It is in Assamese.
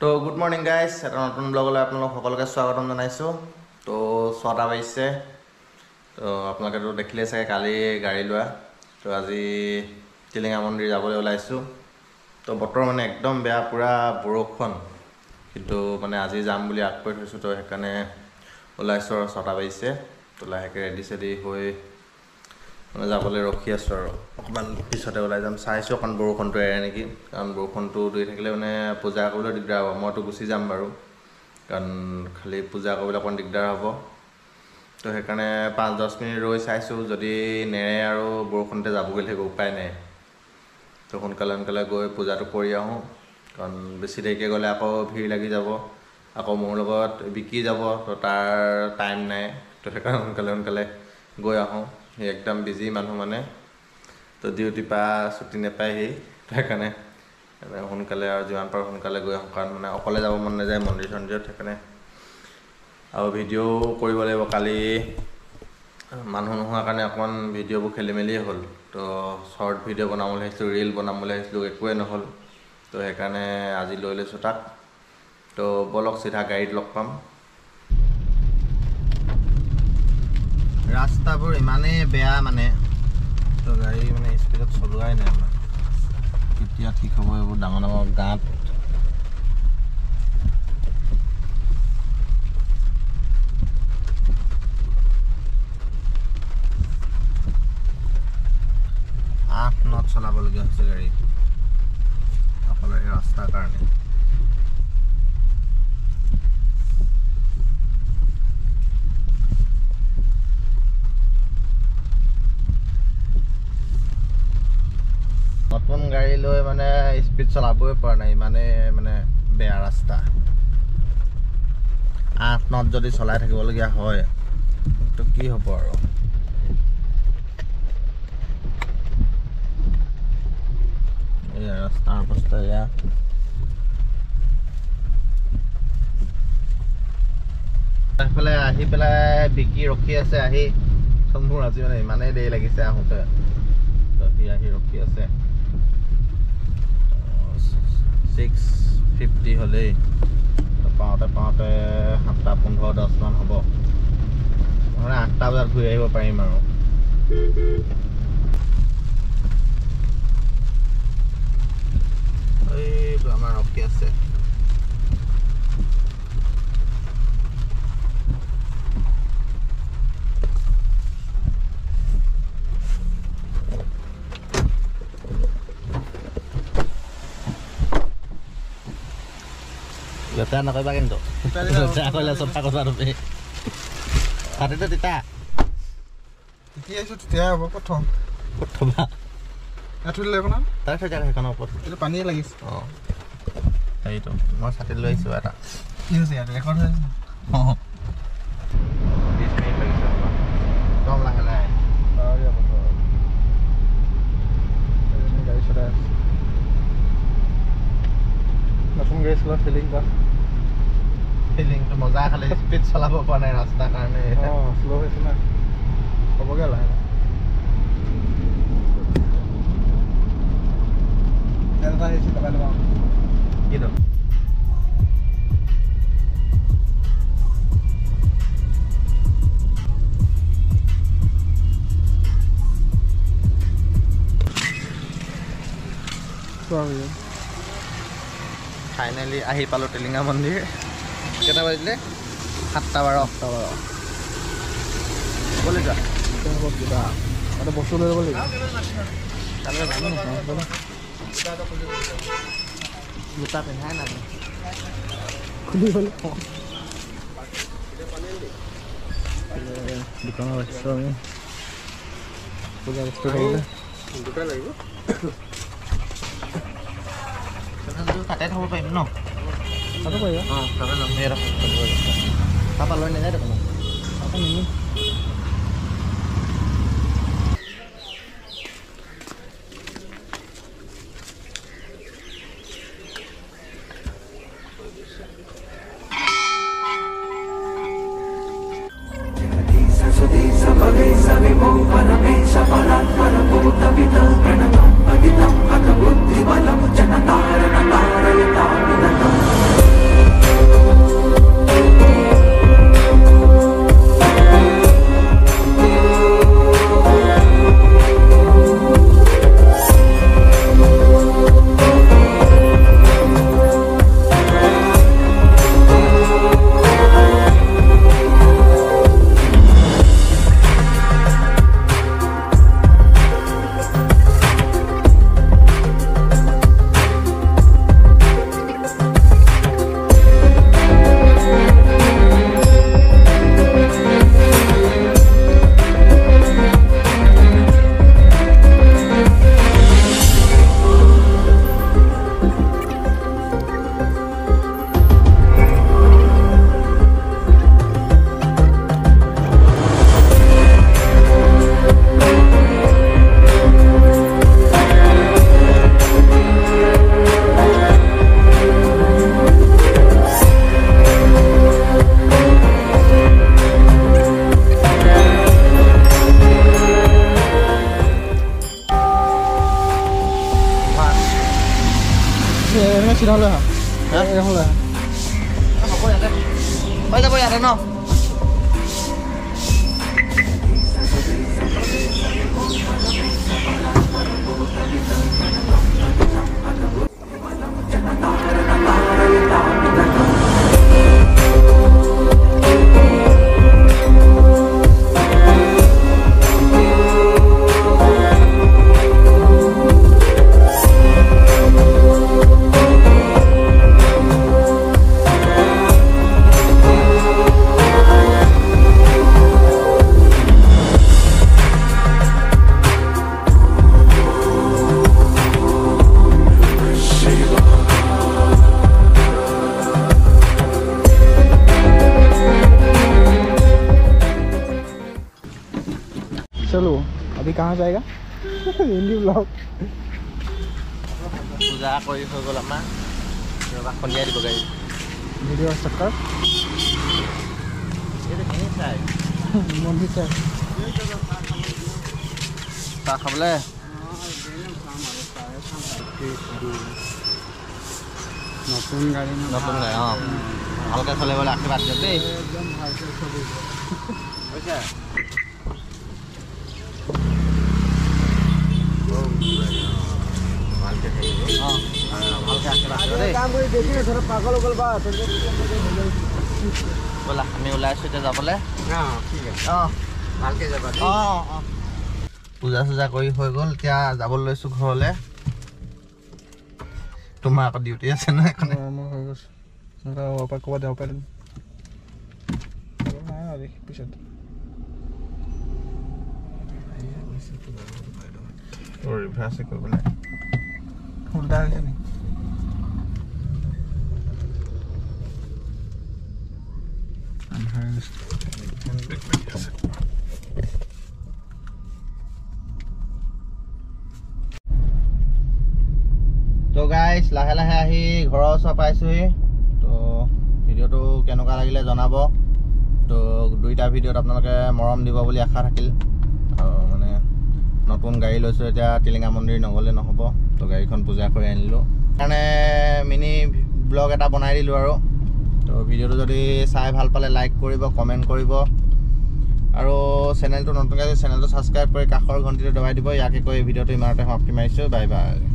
তো গুড মৰ্ণিং গাইজ, এটা নতুন ব্লগলৈ আপোনালোক সকলোকে স্বাগতম জনাইছোঁ। তো 6টা বাজিছে। তো আপোনালোকেতো দেখিলেই চাগে কালি গাড়ী লোৱা। তো আজি টিলিঙা মন্দিৰ যাবলৈ ওলাইছোঁ। তো বতৰ মানে একদম বেয়া, পূৰা বৰষুণ, কিন্তু মানে আজি যাম বুলি আগ কৰি থৈছোঁ। তো সেইকাৰণে ওলাইছোঁ আৰু 6টা বাজিছে। তো লাহেকৈ ৰেডি চেডি হৈ মানে যাবলৈ ৰখি আছোঁ আৰু অকণমান পিছতে ওলাই যাম। চাইছোঁ অকণ বৰষুণটো এৰে নেকি, কাৰণ বৰষুণটো দি থাকিলে মানে পূজা কৰিবলৈ দিগদাৰ হ'ব। মইতো গুচি যাম বাৰু, কাৰণ খালি পূজা কৰিবলৈ অকণ দিগদাৰ হ'ব। তো সেইকাৰণে 5-10 মিনিট ৰৈ চাইছোঁ, যদি নেৰে আৰু বৰষুণতে যাবগৈ লাগিব, উপায় নাই। তো সোনকালে গৈ পূজাটো কৰি আহোঁ, কাৰণ বেছি দেৰিকৈ গ'লে আকৌ ভিৰ লাগি যাব, আকৌ মোৰ লগত বিকি যাব। তো তাৰ টাইম নাই। তো সেইকাৰণে সোনকালে গৈ আহোঁ। সি একদম বিজি মানুহ মানে, তো ডিউটিৰ পৰা ছুটি নাপায় সি। তো সেইকাৰণে সোনকালে আৰু যিমান পাৰোঁ সোনকালে গৈ আহোঁ, কাৰণ মানে অকলে যাব মন নাযায় মন্দিৰ চন্দিৰত। সেইকাৰণে আৰু ভিডিঅ'ও কৰিব লাগিব। কালি মানুহ নোহোৱাৰ কাৰণে অকণমান ভিডিঅ'বোৰ খেলি মেলিয়ে হ'ল। তো শ্বৰ্ট ভিডিঅ' বনাম বুলি ভাবিছিলোঁ, ৰীল বনাম বুলি ভাবিছিলোঁ, একোৱে নহ'ল। তো সেইকাৰণে আজি লৈ লৈছোঁ তাক। তো ব'লক চিধা গাড়ীত লগ পাম। ৰাস্তাবোৰ ইমানেই বেয়া মানে, তো গাড়ী মানে স্পীডত চলোৱাই নাই আমাৰ। কেতিয়া ঠিক হ'ব এইবোৰ ডাঙৰ গাঁত। আঠ নট চলাবলগীয়া হৈছে গাড়ী, অকল এই ৰাস্তাৰ কাৰণে। নতুন গাড়ী লৈ মানে স্পীড চলাবই পৰা নাই, ইমানেই মানে বেয়া ৰাস্তা। 8 নট যদি চলাই থাকিবলগীয়া হয়, তো কি হ'ব আৰু। এয়া ৰাস্তাৰ অৱস্থা এয়া। সেইফালে আহি পেলাই বিকি ৰখি আছে। মোৰ আজি মানে ইমানেই দেৰি লাগিছে আহোঁতে। তো সি আহি ৰখি আছে। 6:50 হ'লেই। পাওঁতে 7:15-10 মান হ'ব। মানে 8টা বজাত ঘূৰি আহিব পাৰিম আৰু। এইটো আমাৰ ৰখি আছে। লেতেৰা নকৰিবা কিন্তু, লেতেৰা কৰিলে চফা কৰিবা তুমি। তাতেতো তিতা তেতিয়া হ'ব প্ৰথম ক'ত থবা? থৈ লাগিব ন, তাতে থৈ যাক সেইখনৰ ওপৰত। এইটো পানীয়ে লাগিছে। অঁ সেইটো মই ছাতি লৈ আহিছোঁ এটা। কি হৈছে ইয়াত ৰেকৰ্ড হৈ আছে? 20 মিনিট লাগিছে একদম লাহে লাহে। গাড়ী চলাই আছে। নতুন গাড়ী চলোৱা ফিলিংটো মজা, খালি স্পীড চলাব পৰা নাই ৰাস্তাৰ কাৰণে। শ্ল' হৈছে না, হ'বগৈ লাহে লাহে। এটা আহিছে লগাই লগাওঁ। কিটো ফাইনেলি আহি পালোঁ টিলিঙা মন্দিৰ। কেইটা বাজিলে? 7:12। ক'লৈ যোৱা? কিবা এটা বস্তু লৈ ল'ব লাগিব। জোতা পিন্ধাই নাই খুলি গ'ল। দোকানত ৰাখিছোঁ আমি পূজা বস্তু খাবলৈ। দুটা লাগিব। তাতে থ'ব পাৰিম ন? তাতে পাৰিবা। অঁ তাতে যাম। তাৰপৰা লৈ নাযায় দেখোন। আকৌ নিনি Pranam, Pranam, Pranam, এনেকৈ চিধালৈ আহা এইফালে আহা হ'ব ইয়াতে হৈ যাব ইয়াতে ন चलो अभी कहाँ जाएगा हिंदी ब्लॉग পূজা কৰি হৈ গ'ল আমাৰ ৰবা সন্ধিয়া দিব গাড়ী वीडियो चक्कर এইটো কেনে চাই मंदिर से চাহ খাবলৈ नतुन गाड़ी में নতুন গাড়ী অঁ ভালকৈ চলিবলৈ আশীৰ্বাদ দিয়ক দেই एकदम भालके चली হৈছে ভালকৈ থাকিব অঁ ভালকৈ আশীৰ্বাদ দিয়ক দেই काम कोई देखिए थोड़ा पागल उगल बा ব'লা আমি ওলাইছোঁ এতিয়া যাবলৈ हाँ ठीक है অঁ भालके जाबा অঁ অঁ পূজা চূজা কৰি হৈ গ'ল এতিয়া যাবলৈ লৈছোঁ ঘৰলৈ তোমাৰ আকৌ ডিউটি আছে ন এখন মই হৈ গৈছে ওপৰ ক'ৰবাত যাব পাৰিম নাই আজি পিছত ৰিভাৰ্চ কৰিবলৈ উল্টা হৈছে নি তো গাইজ লাহে লাহে আহি ঘৰৰ ওচৰ পাইছোঁহি তো ভিডিঅ'টো কেনেকুৱা লাগিলে জনাব তো দুইটা ভিডিঅ'ত আপোনালোকে মৰম দিব বুলি আশা থাকিল মানে নতুন গাড়ী লৈছোঁ এতিয়া টিলিঙা মন্দিৰ নগ'লে নহ'ব তো গাড়ীখন পূজা কৰি আনিলোঁ সেইকাৰণে মিনি ব্লগ এটা বনাই দিলোঁ আৰু তো ভিডিঅ'টো যদি চাই ভাল পালে লাইক কৰিব কমেণ্ট কৰিব আৰু চেনেলটো নতুনকৈ চেনেলটো ছাবস্ক্ৰাইব কৰি কাষৰ ঘণ্টিটো দবাই দিব ইয়াকে কৈ ভিডিঅ'টো ইমানতে সমাপ্তি মাৰিছোঁ বাই বাই